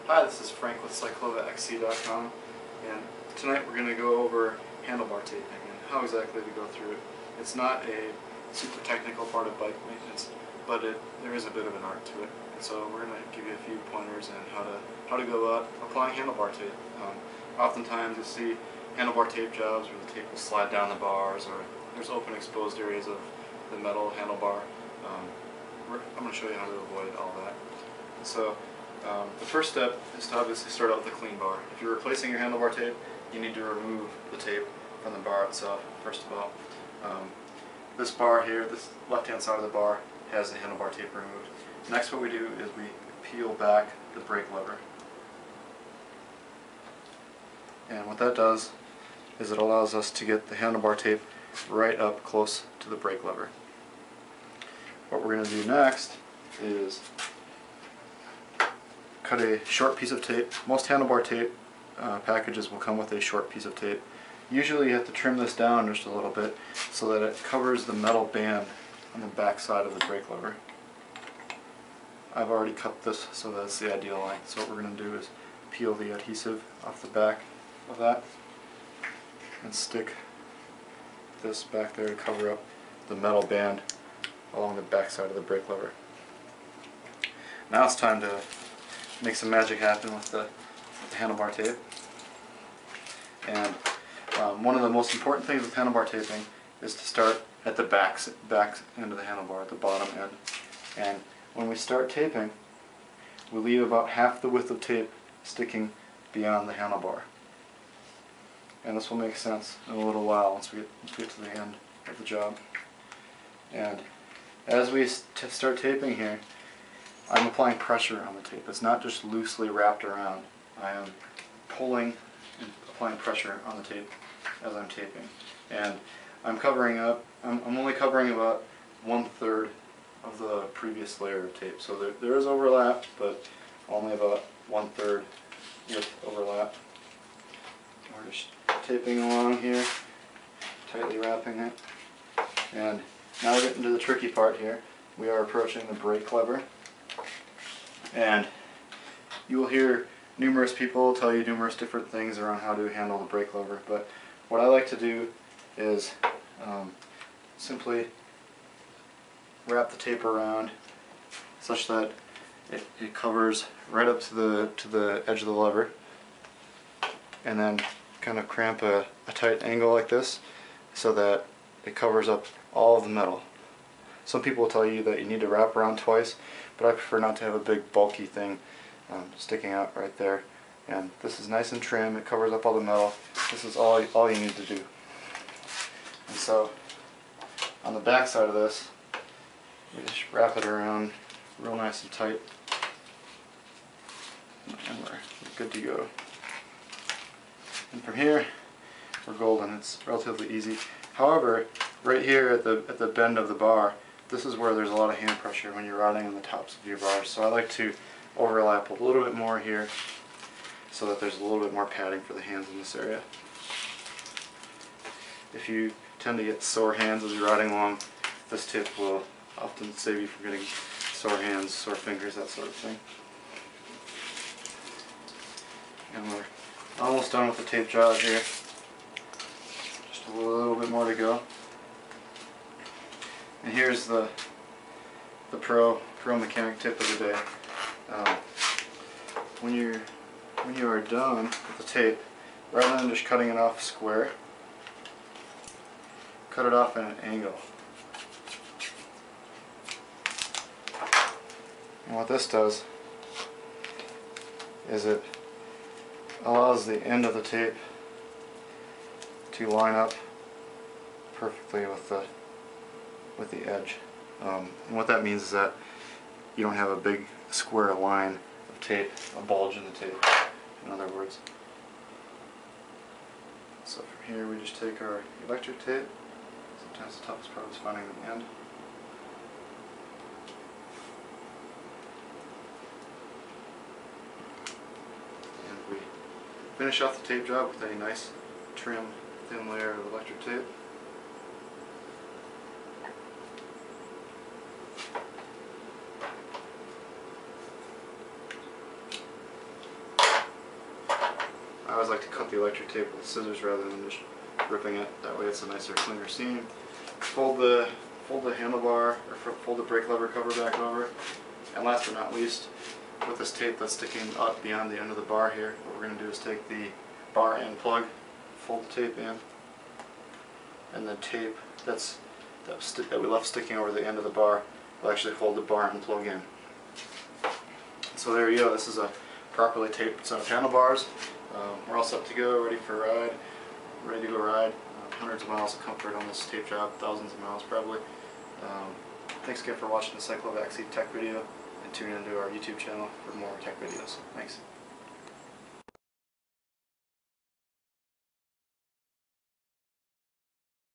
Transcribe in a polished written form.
Hi, this is Frank with CyclovaXC.com, and tonight we're going to go over handlebar taping and how exactly to go through it. It's not a super technical part of bike maintenance, but there is a bit of an art to it. And so we're going to give you a few pointers on how to go about applying handlebar tape. Oftentimes you'll see handlebar tape jobs where the tape will slide down the bars, or there's open exposed areas of the metal handlebar. I'm going to show you how to avoid all that. So the first step is to obviously start out with a clean bar. If you're replacing your handlebar tape, you need to remove the tape from the bar itself, first of all. This bar here, this left-hand side of the bar, has the handlebar tape removed. Next, what we do is we peel back the brake lever. And what that does is it allows us to get the handlebar tape right up close to the brake lever. What we're going to do next is cut a short piece of tape. Most handlebar tape packages will come with a short piece of tape. Usually you have to trim this down just a little bit so that it covers the metal band on the back side of the brake lever. I've already cut this, so that's the ideal length. So what we're going to do is peel the adhesive off the back of that and stick this back there to cover up the metal band along the back side of the brake lever. Now it's time to make some magic happen with the handlebar tape. And one of the most important things with handlebar taping is to start at the back end of the handlebar, at the bottom end. And when we start taping, we leave about half the width of tape sticking beyond the handlebar. And this will make sense in a little while once we get to the end of the job. And as we start taping here, I'm applying pressure on the tape. It's not just loosely wrapped around. I am pulling and applying pressure on the tape as I'm taping. And I'm only covering about 1/3 of the previous layer of tape. So there is overlap, but only about 1/3 with overlap. We're just taping along here, tightly wrapping it. And now we're getting to the tricky part here. We are approaching the brake lever. And you will hear numerous people tell you numerous different things around how to handle the brake lever, but what I like to do is simply wrap the tape around such that it covers right up to the edge of the lever, and then kind of cramp a tight angle like this so that it covers up all of the metal. Some people will tell you that you need to wrap around twice, but I prefer not to have a big bulky thing sticking out right there. And this is nice and trim, it covers up all the metal. This is all you need to do. And so on the back side of this, we just wrap it around real nice and tight, and we're good to go. And from here, we're golden. It's relatively easy. However, right here at the bend of the bar, this is where there's a lot of hand pressure when you're riding on the tops of your bars. So I like to overlap a little bit more here so that there's a little bit more padding for the hands in this area. If you tend to get sore hands as you're riding along, this tip will often save you from getting sore hands, sore fingers, that sort of thing. And we're almost done with the tape job here. Just a little bit more to go. And here's the pro mechanic tip of the day. When you are done with the tape, rather than just cutting it off square, cut it off at an angle. And what this does is it allows the end of the tape to line up perfectly with the edge. And what that means is that you don't have a big square line of tape, a bulge in the tape, in other words. So from here we just take our electric tape. Sometimes the toughest part is finding the end. And we finish off the tape job with a nice trim, thin layer of electric tape. cut the electric tape with scissors rather than just ripping it. That way it's a nicer, cleaner seam. Fold the handlebar, or fold the brake lever cover back over. And last but not least, with this tape that's sticking up beyond the end of the bar here, what we're going to do is take the bar end plug, fold the tape in, and the tape that we left sticking over the end of the bar, we'll actually fold the bar end plug in. So there you go, this is a properly taped set of handlebars. We're all set to go, ready for a ride, ready to go ride. Hundreds of miles of comfort on this tape job, thousands of miles probably. Thanks again for watching the CyclovaXC tech video, and tune into our YouTube channel for more tech videos. Thanks.